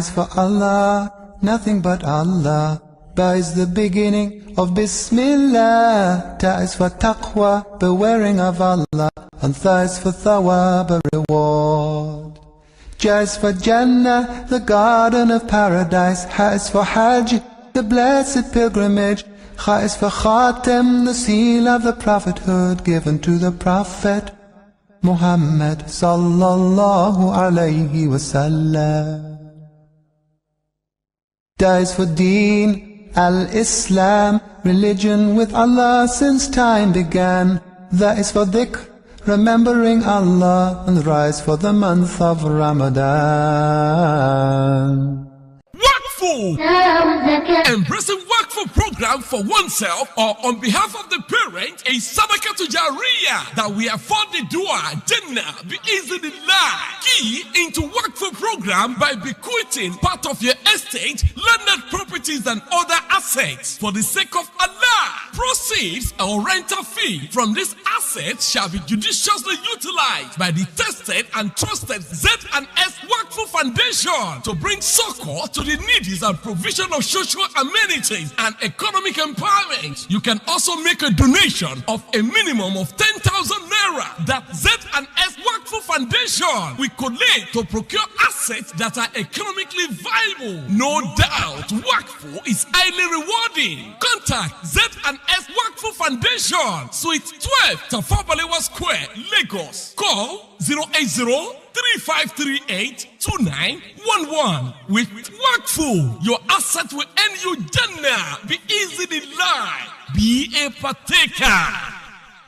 is for Allah, nothing but Allah. Ba is the beginning of Bismillah. Ta is for taqwa, bewaring of Allah. And Tha is for thawab, a reward. Ja is for Jannah, the garden of paradise. Ha is for Hajj, the blessed pilgrimage. Kha is for Khatem, the seal of the prophethood given to the Prophet Muhammad sallallahu alayhi wasallam. Da is for Deen, al-Islam, religion with Allah since time began. That is for dhikr, remembering Allah, and rise for the month of Ramadan. Embracing Workful program for oneself or on behalf of the parent is Sadaqat to Jariyah that we afford the dua Jannah be easily life. Key into Workful program by bequeathing part of your estate, landed properties and other assets for the sake of Allah. Proceeds or rental fee from this asset shall be judiciously utilized by the tested and trusted Z&S Workful Foundation to bring succor to the needy and provision of social amenities and economic empowerment. You can also make a donation of a minimum of 10,000 naira that Z&S Workful Foundation will collect to procure assets that are economically viable. No doubt, Workful is highly rewarding. Contact Z&S Workful Foundation, Suite 12, Tafabalewa Square, Lagos. Call 080-3538-2911. With Workful, your asset will earn you Jannah. Be easy in life. Be a partaker.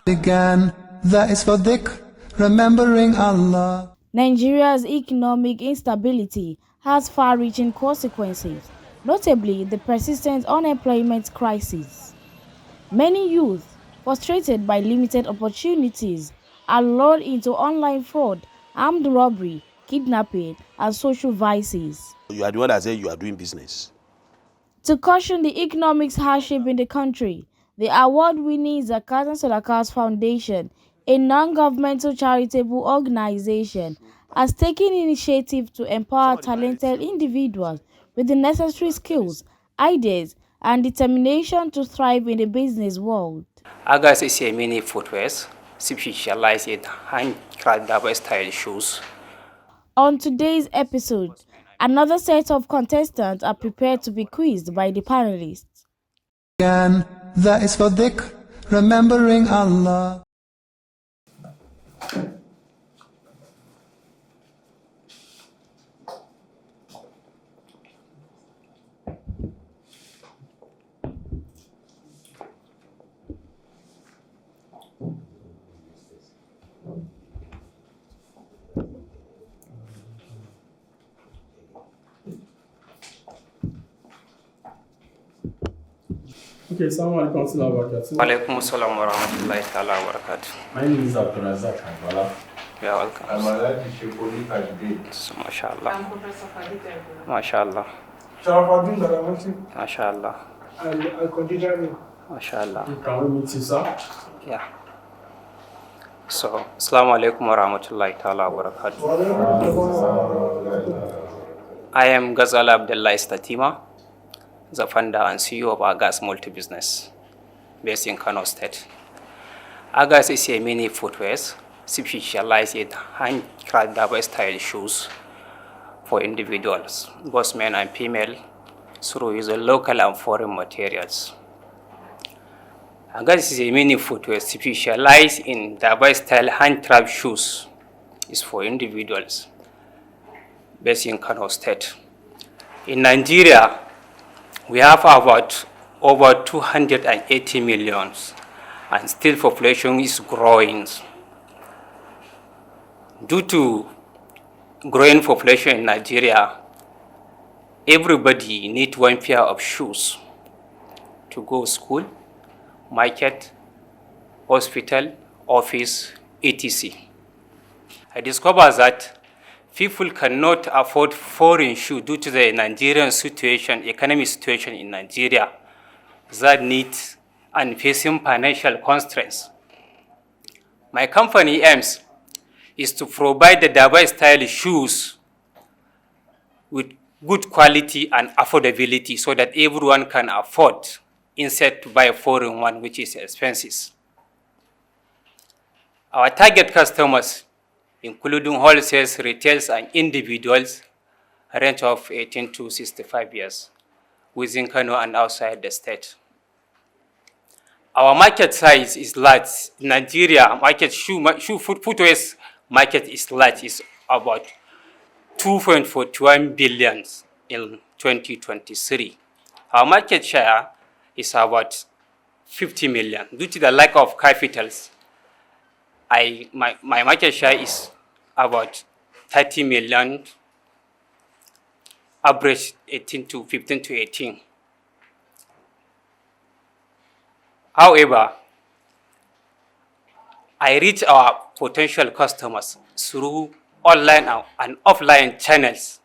Began, that is for dhikr, remembering Allah. Nigeria's economic instability has far-reaching consequences, notably the persistent unemployment crisis. Many youth, frustrated by limited opportunities, are lured into online fraud, armed robbery, kidnapping, and social vices. You are the one that said you are doing business. To caution the economic hardship in the country, the award-winning Zakat and Sadaqat Foundation, a non-governmental charitable organization, has taken initiative to empower talented individuals with the necessary skills, ideas, and determination to thrive in the business world. Agas is a mini footwear, specialized in hand-crafted style shoes. On today's episode, another set of contestants are prepared to be quizzed by the panelists. Again, that is for dhikr, remembering Allah. Okay, assalamu alaikum wa rahmatullahi wa barakatuh. Walaikum assalam wa rahmatullahi ta'ala wa barakatuh. My name is Abdullah Gazala. You are welcome. I'm allowed to show only So, mashallah. I'm Professor Fadita. Mashallah. Sharafaddin Daramanti. Mashallah. I'll continue. Mashallah. Can we meet you, sir? Yeah. So, assalamu alaikum wa rahmatullahi ta'ala wa barakatuh. I am Gazala Abdullah Istatima, the founder and CEO of Agas Multi-Business, based in Kano State. Agas is a mini footwear, specialized in hand-crafted style shoes for individuals, both men and female, through using local and foreign materials. Agas is a mini footwear specialized in diverse style hand-crafted shoes. It's for individuals, based in Kano State. In Nigeria, we have about over 280 million, and still population is growing. Due to growing population in Nigeria, everybody needs one pair of shoes to go to school, market, hospital, office, etc. I discovered that people cannot afford foreign shoes due to the Nigerian situation, economic situation in Nigeria that needs and facing financial constraints. My company aims is to provide the diverse style shoes with good quality and affordability so that everyone can afford instead to buy a foreign one, which is expensive. Our target customers, including wholesales, retails, and individuals, range of 18 to 65 years within Kano and outside the state. Our market size is large. Nigeria market footwear market is large. It's about 2.41 billion in 2023. Our market share is about 50 million. Due to the lack of capitals, my market share is about 30 million, average 15 to 18. However, I reach our potential customers through online and offline channels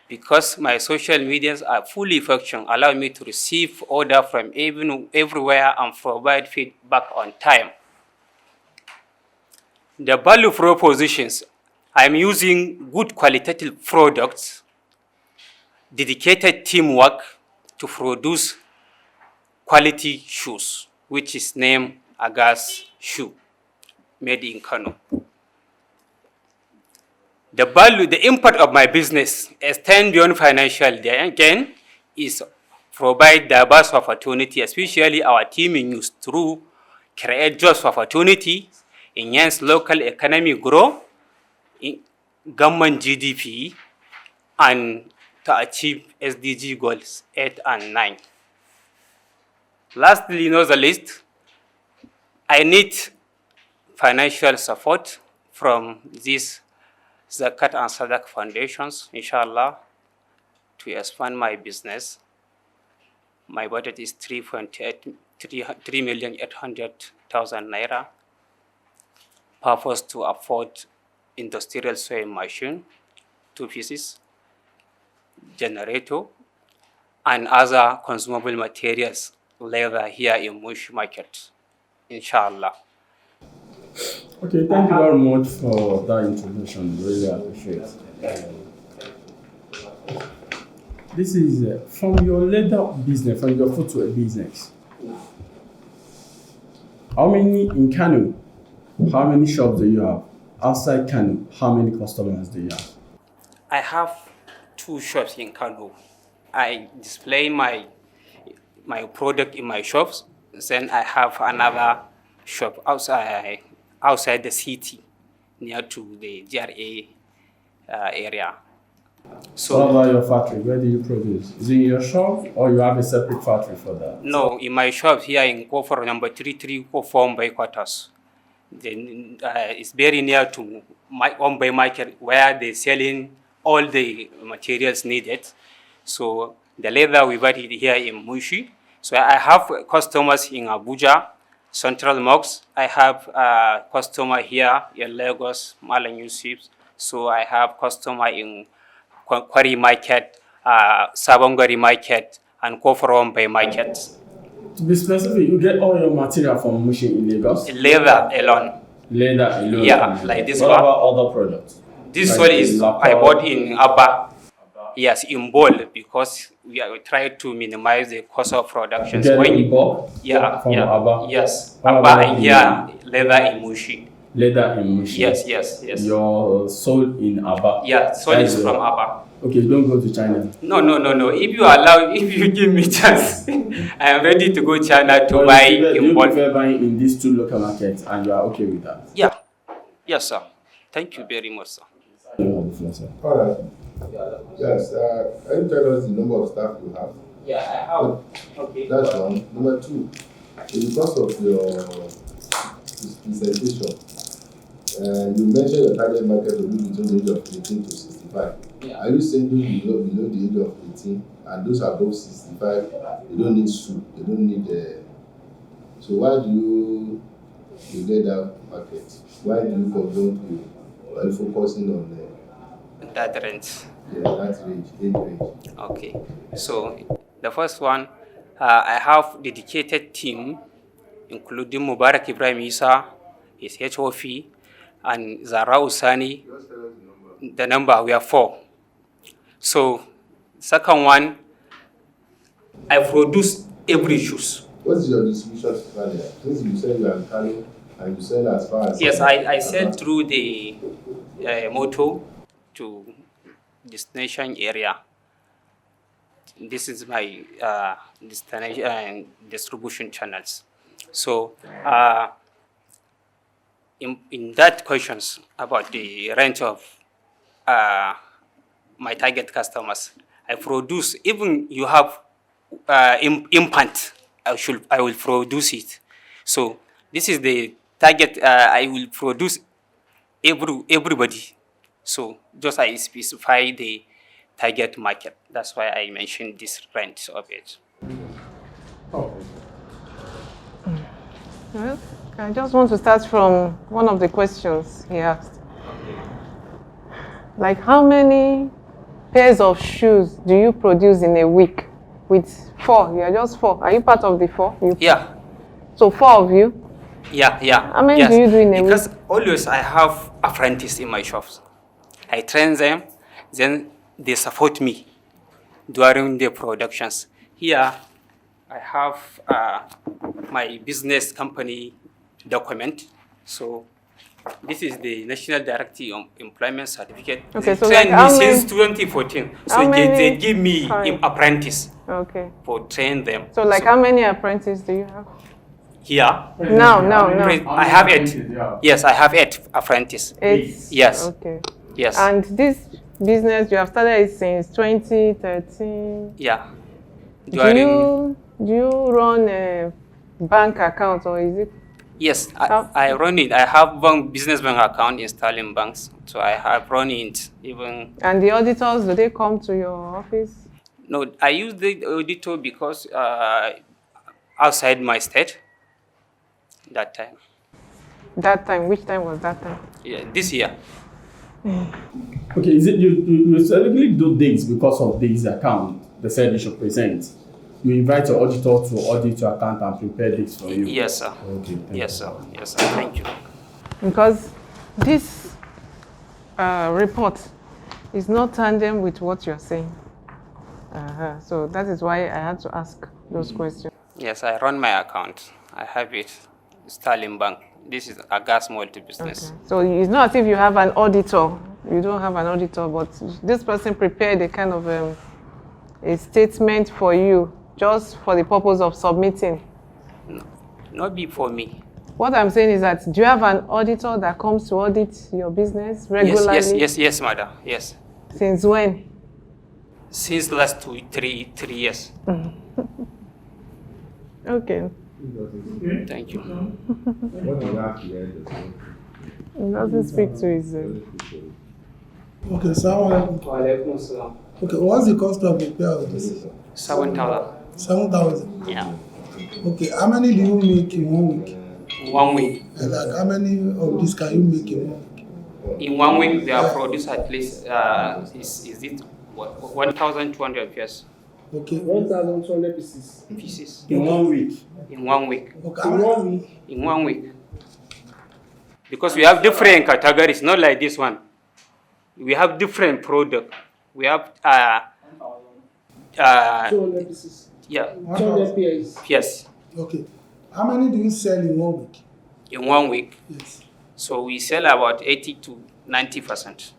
because my social medias are fully functional, allow me to receive order from everywhere and provide feedback on time. The value propositions, I'm using good qualitative products, dedicated teamwork to produce quality shoes, which is named Agas shoe, made in Kano. The impact of my business extend beyond financial gain is provide diverse opportunity, especially our team in use through create jobs opportunity, enhance local economy growth, government GDP, and to achieve SDG goals 8 and 9. Lastly, not the least, I need financial support from these Zakat and Sadaqat foundations, inshallah, to expand my business. My budget is 3,800,000 naira. Purpose to afford industrial sewing machine, 2 pieces, generator, and other consumable materials later here in Mush Market, inshallah. Okay, thank you very much for that introduction. Really appreciate it. This is from your leather business, from your footwear business. How many in Kano? How many shops do you have? Outside Kano, how many customers do you have? I have 2 shops in Kano. I display my product in my shops. Then I have another shop outside the city, near to the GRA area. So, what about your factory? Where do you produce? Is it in your shop or you have a separate factory for that? No, in my shop here in Kofor number 3344 by quarters. Then it's very near to my own by market where they're selling all the materials needed. So the leather we buy it here in Mushi. So I have customers in Abuja, Central Mosque. I have a customer here in Lagos, Malang Yusuf. So I have customer in Kwari Market, Sabongari Market, and Koforom Bay Market. To be specific, you get all your material from Mushi in Lagos? Leather alone. Leather alone? Yeah, like this what one. What about other products? This like one is I bought in Abba. Yes, in bulk, because we try to minimize the cost of production. Get it in bulk? Yeah, from yeah. Abba? Yes, What Abba about and here, leather in Mushi. Leather in Mushi? Yes. You're sold in Abba? Yeah, sold is from Abba. Okay, don't go to China. No. If you allow, if you give me chance, I am ready to go China to buy in bulk. You prefer buying in these 2 local markets and you are okay with that? Yeah. Yes, sir. Thank you very much, sir. All right. Yes, can you tell us the number of staff you have? Yeah, I have. Okay. That's one. Number 2, because of your presentation, you mentioned your target market will be between the age of 18 to 65. Yeah. Are you saying below the age of 18 and those above 65, they don't need shoe, they don't need so why do you get that market? Why do you control to, are you focusing on that range? Yeah, that range, age range. Okay. So the first one, I have dedicated team, including Mubarak Ibrahim Isa, his HOF, and Zara Usani. The number, we are 4. So Second one, I produce every shoes. What is your distribution area? Since you sell you are in Kano and you sell as far as... Yes, I sell through the motor to destination area. This is my destination distribution channels. So in that questions about the range of my target customers, I produce, even you have implant, I will produce it. So this is the target, I will produce everybody. So just I specify the target market. That's why I mentioned this range of it. Oh. Well, I just want to start from one of the questions he asked. Like, how many pairs of shoes do you produce in a week? With 4, you are just 4. Are you part of the 4? Yeah. So 4 of you? Yeah. How many do you do in a week? Because always I have apprentices in my shops. I train them, then they support me during the productions. Here, I have my business company document. So this is the National Directory of Employment Certificate. Okay, they so trained like me since 2014. So they give me apprentice for train them. So like how many apprentices do you have? Here? No. I have 8. Yes, I have 8 apprentices. 8? Yes. Okay. Yes. And this business, you have started it since 2013? Yeah. Do you run a bank account or is it? Yes, I run it. I have one business bank account in Sterling Banks. So I have run it even. And the auditors, do they come to your office? No, I use the auditor because outside my state that time. That time? Which time was that time? Yeah, this year. Okay, is it you specifically do this because of this account they said you should present? You invite your auditor to audit your account and prepare this for you? Yes, sir. Okay. Yes, sir. Yes, sir. Thank you. Because this report is not tandem with what you're saying. So that is why I had to ask those questions. Yes, I run my account. I have it. Sterling Bank. This is a gas multi-business. Okay. So it's not as if you have an auditor. You don't have an auditor, but this person prepared a kind of a statement for you just for the purpose of submitting. No, not be for me. What I'm saying is that, do you have an auditor that comes to audit your business regularly? Yes, madam. Yes. Since when? Since last 3 years. Okay. Thank you. What do you have here? He doesn't speak to his... Okay, so okay, what's the cost of repair of this? 7,000. 7,000? Yeah. Okay, how many do you make in 1 week? 1 week. And like how many of this can you make in 1 week? In 1 week, they are produced at least, is it 1,200 pairs? Okay. 1,200 pieces. Pieces. In 1 week? In 1 week. Okay. In 1 week? In 1 week. Because we have different categories, not like this one. We have different product. We have 200 pieces. Yeah. 200 pairs. Yes. Okay. How many do you sell in 1 week? In 1 week. Yes. So we sell about 80 to 90%.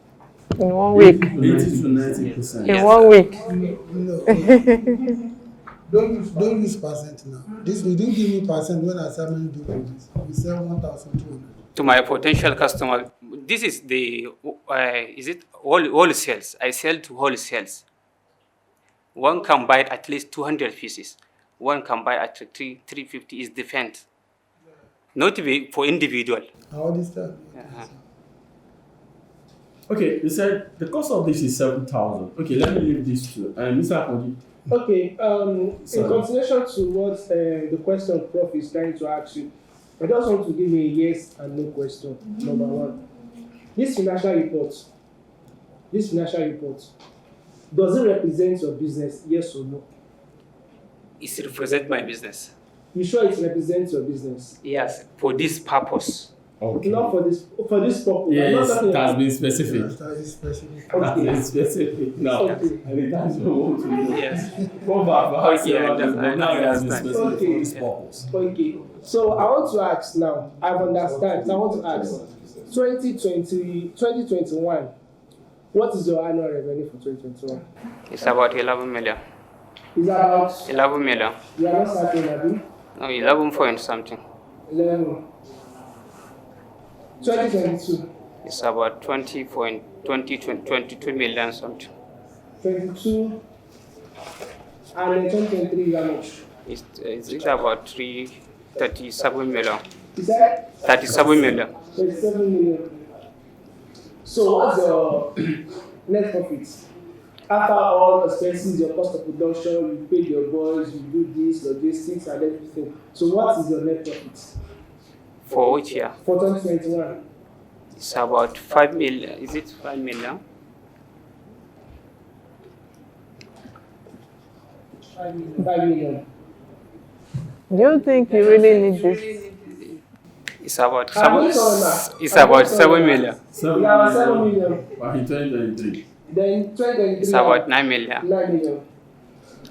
In 1 week? 80 to 90%. In Yes. 1 week? No. Don't use percent now. This we didn't give me percent when I said many do this. We sell 1,200. To my potential customer, this is the is it wholesales? I sell to wholesales. One can buy at least 200 pieces. One can buy at 350 is different. Not for individual. I understand. Okay, you said the cost of this is 7,000. Okay, let me leave this to Mr. Akonji. Okay, in continuation to what the question Prof is trying to ask you, I just want to give you a yes and no question. Number one, this financial report, does it represent your business, yes or no? It represents my business. You sure it represents your business? Yes, for this purpose. Okay. Not for this purpose. Yes, it has been specific. That is specific. That is specific. Now, Okay. and that's what we want to know. Yes. Go back, perhaps, Okay, but now it has been understand. specific Okay. for this purpose. Okay. So I want to ask now. I understand. So I want to ask. 2021. What is your annual revenue for 2021? It's about 11 million. Is about 11 million. you are not certain, Abi? No, 11 point something. 11. 2022. It's about 22 million something. 22. And then 2023 is how much? It's about 37 million. Is that 37 million. 37 million? So what's your net profits? After all expenses, your cost of production, you pay your boys, you do this, logistics and everything. So what is your net profits For which year? for 2021? It's about 5 million. Is it 5 million? 5 million. Do you think you really need this? It's about I'm not sure now. it's I'm about not sure 7 now. million. Yeah, 7 million. But in 2023. Then 2023. It's about 9 million. 9 million.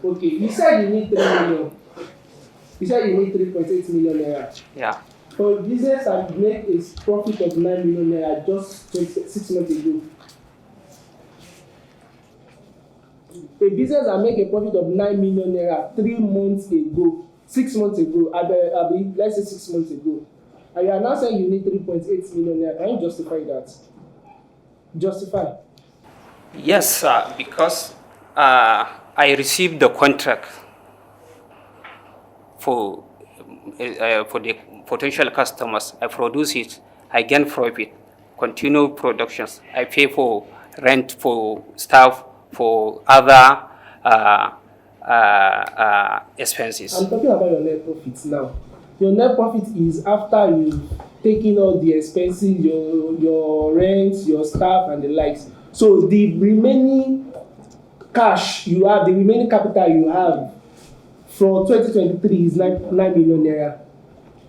Okay, you said you need 3 million. You said you need 3.8 million naira. Yeah. For a business that made a profit of 9 million naira just 6 months ago. A business that made a profit of 9 million naira 3 months ago, 6 months ago, let's say 6 months ago, and you are now saying you need 3.8 million naira. Can you justify that? Justify. Yes, sir, because I received the contract for the potential customers. I produce it, I gain profit, continue productions. I pay for rent, for staff, for other expenses. I'm talking about your net profits now. Your net profit is after you've taken all the expenses, your rent, your staff, and the likes. So the remaining cash you have, the remaining capital you have for 2023 is 9 million naira.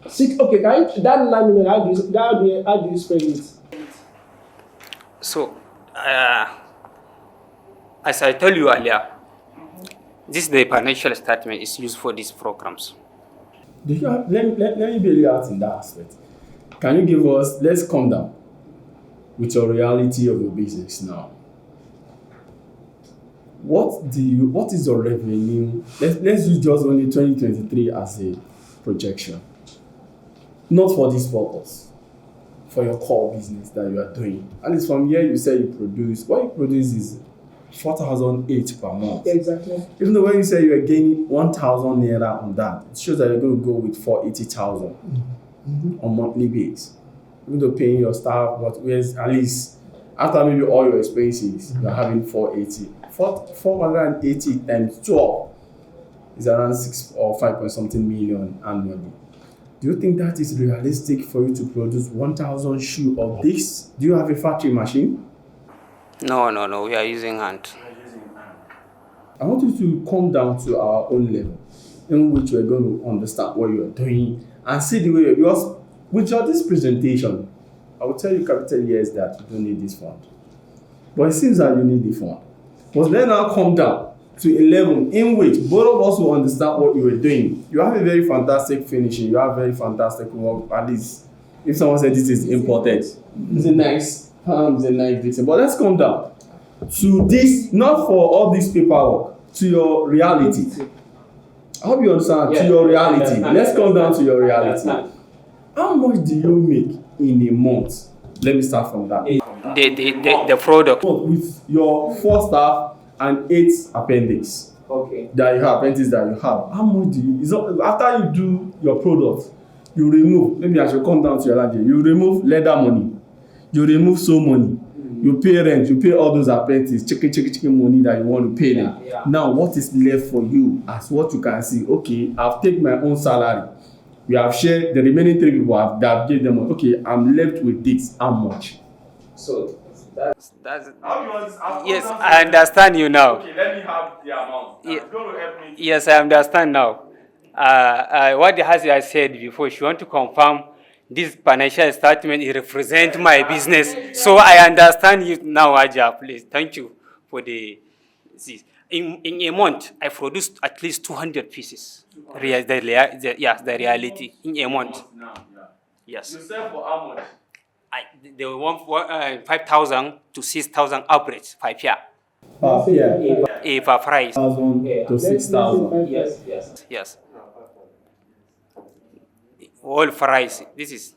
Okay, can you, that 9 million, how do you spend it? So, as I told you earlier, this the financial statement is used for these programs. Do you have, let me bail you out in that aspect. Can you give us, let's come down with your reality of your business now. What is your revenue? Let's use just only 2023 as a projection. Not for this purpose, for your core business that you are doing. And it's from here you say you produce. What you produce is 4,008 per month. Exactly. Even though when you say you are gaining 1,000 naira on that, it shows that you're going to go with 480,000 on monthly base. Even though paying your staff, but whereas at least after maybe all your expenses, you're having 480. 480 times 12 is around 6 or 5 point something million annually. Do you think that is realistic for you to produce 1,000 shoe of this? Do you have a factory machine? No, we are using hand. I want you to come down to our own level in which we're going to understand what you are doing and see the way, because with this presentation, I will tell you capital years that you don't need this fund. But it seems that you need the fund. But then now come down to a level in which both of us will understand what you are doing. You have a very fantastic finishing, you have very fantastic work, at least if someone said this is imported, it's a nice thing. But let's come down to this, not for all this paperwork, to your reality. I hope you understand, to your reality. Let's come down to your reality. How much do you make in a month? Let me start from that. The product. With your 4 staff and 8 appendix. Okay. That you have, apprentices that you have. How much do you, after you do your product, you remove, maybe I should come down to your language, you remove leather money, you remove sew money, you pay rent, you pay all those apprentices, chicken money that you want to pay them. Yeah. Now, what is left for you as what you can see? Okay, I've taken my own salary. We have shared, the remaining 3 people that have given them, okay, I'm left with this, how much? So, that's yes, I understand you now. Okay, let me have the amount. Yeah. It's going to help me. Yes, I understand now. What the Hazia said before, she want to confirm this financial statement represent my business. So I understand you now, Aja. Please, thank you for this. In a month, I produced at least 200 pieces. The reality in a month. Yes. You sell for how much? They want 5,000 to 6,000 average 5 year. Per price. 1,000 to 6,000. Yes. All price. This is.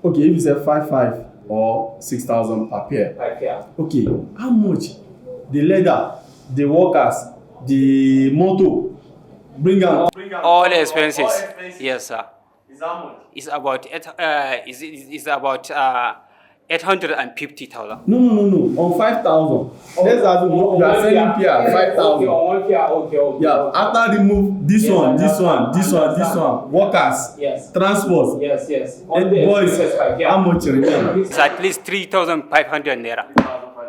Okay, if you say 5,500 or 6,000 per pair. Okay, how much? The leather, the workers, the motor, bring out. All expenses. Yes, sir. Is how much? It's about 850,000. No. On 5,000. Let's assume you are selling pair 5,000. Okay. Yeah. After remove this one, workers, transport. Yes. Boys, how much remain? It's at least 3,500 naira.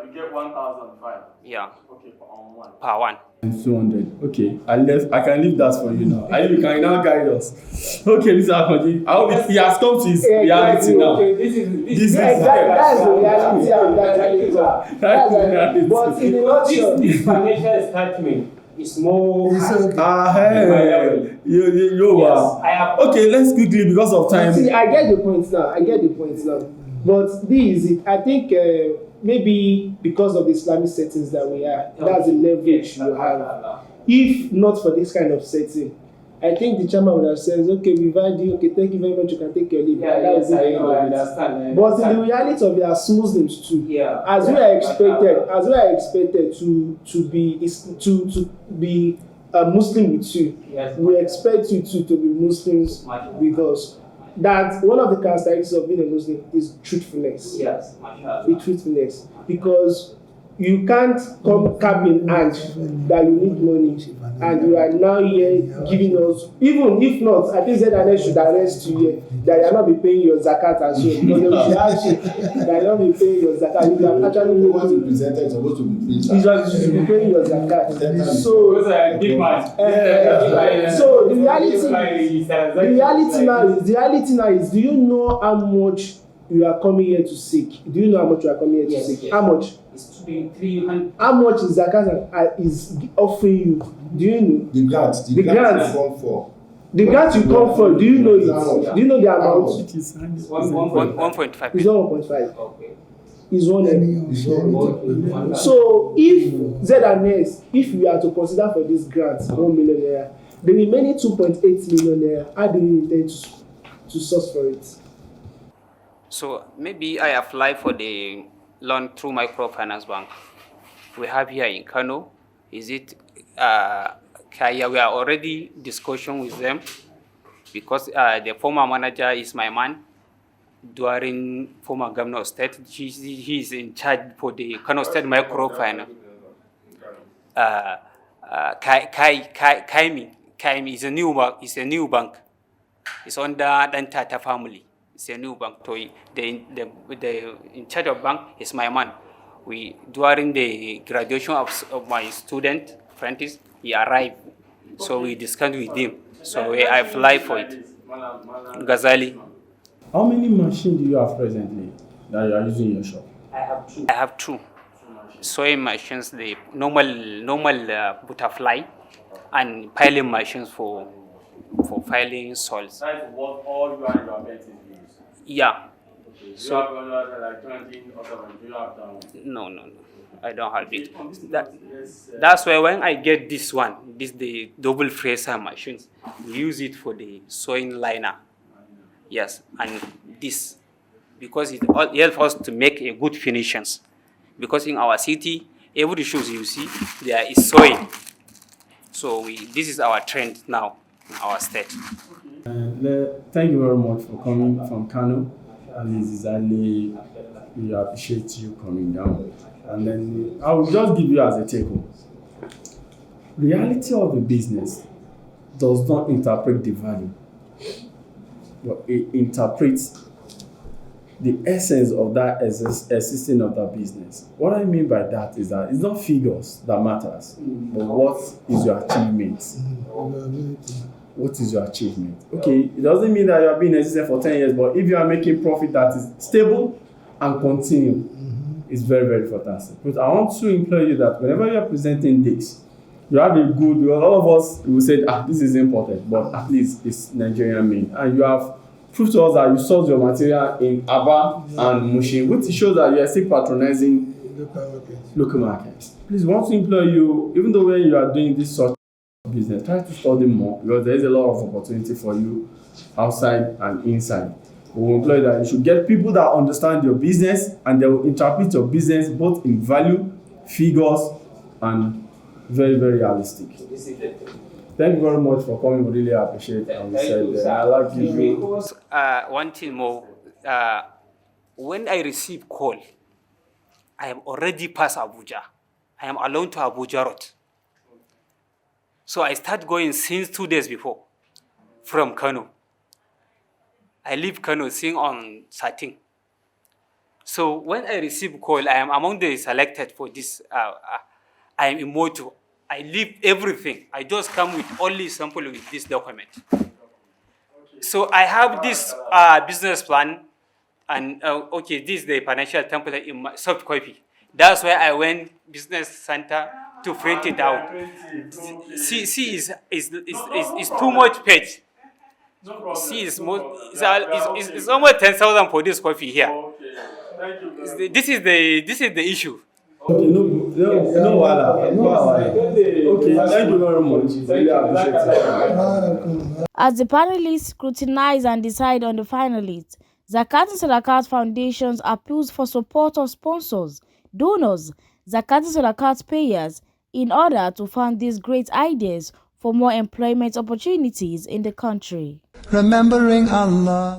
You get 1,500. Yeah. Okay, on one. Per one. And 200. Okay, I can leave that for you now. You can now guide us. Okay, Mr. Akonji, I hope he has come to his reality now. Okay, this is that's the reality of that reality. But in a nutshell, this financial statement is more. Okay, let's quickly because of time. See, I get the point now. But this is it. I think maybe because of the Islamic settings that we are, that's the leverage you have. If not for this kind of setting, I think the chairman would have said, okay, we value you, okay, thank you very much, you can take your leave. I understand. But in the reality of it, as Muslims too, as we are expected to be a Muslim with you, we expect you to be Muslims with us. That one of the characteristics of being a Muslim is truthfulness. Yes, with truthfulness, because you can't come cap in hand that you need money and you are now here giving us, even if not, I think ZNS should arrest you here that you are not be paying your zakat as well, because they should ask you that you are not be paying your zakat. You can actually make what you presented is supposed to be paid. You should be paying your zakat. So the reality now is, do you know how much you are coming here to seek? Do you know how much you are coming here to seek? Yes. How much? It's to be 300. How much is Zakat is offering you? Do you know? The grant you come for. The grant you come for, do you know it? Do you know the amount? It's 1.5. It's not 1.5. Okay. It's 1 million. So if ZNS, if we are to consider for this grant 1 million naira, the remaining 2.8 million naira, how do you intend to source for it? So maybe I apply for the loan through microfinance bank. We have here in Kano. Is it we are already discussion with them because the former manager is my man. During former governor of state, he is in charge for the Kano State microfinance. Kaimi is a new bank. It's a new bank. It's under Dantata family. It's a new bank. So the in charge of bank is my man. During the graduation of my student apprentice, he arrived. So we discussed with him. So I applied for it. Gazali. How many machines do you have presently that you are using in your shop? I have two. Sewing machines, the normal butterfly, and piling machines for piling soils. That's what all you and your abilities use? Yeah. Okay. So, you have like 20 or something? Do you have that one? No. I don't have it. That's why when I get this one, the double fraser machines, we use it for the sewing liner. Yes, and this, because it helps us to make a good finishes. Because in our city, every shoes you see, there is sewing. So this is our trend now in our state. Thank you very much for coming from Kano. And Zizali, we appreciate you coming down. And then I will just give you as a take-home. Reality of the business does not interpret the value, but it interprets the essence of that existing of that business. What I mean by that is that it's not figures that matters, but what is your achievement. what is your achievement? Okay, it doesn't mean that you have been in existence for 10 years, but if you are making profit that is stable and continue, it's very, very fantastic. But I want to implore you that whenever you are presenting this, you have a good, because all of us will say, this is important, but at least it's Nigerian made. And you have proved to us that you source your material in Aba and Mushin, which shows that you are still patronizing local markets. Please, want to implore you, even though when you are doing this sort of business, try to study more, because there is a lot of opportunity for you outside and inside. We will employ that you should get people that understand your business and they will interpret your business both in value, figures, and very, very realistic. Thank you very much for coming. We really appreciate it. And I like you. One thing more. When I receive call, I am already past Abuja. I am alone to Abuja Road. So I start going since 2 days before from Kano. I leave Kano seeing on 13. So when I receive call, I am among the selected for this. I am in moto. I leave everything. I just come with only sample with this document. So I have this business plan, and okay, this is the financial template in my soft copy. That's why I went business center to print it out. See is too much page. See is almost 10,000 for this copy here. This is the issue. Okay, no, okay, thank you very much. Really appreciate it. As the panelists scrutinize and decide on the finalists, Zakat and Sadaqat Foundations appeals for support of sponsors, donors, Zakat and Sadaqat payers in order to fund these great ideas for more employment opportunities in the country. Remembering Allah.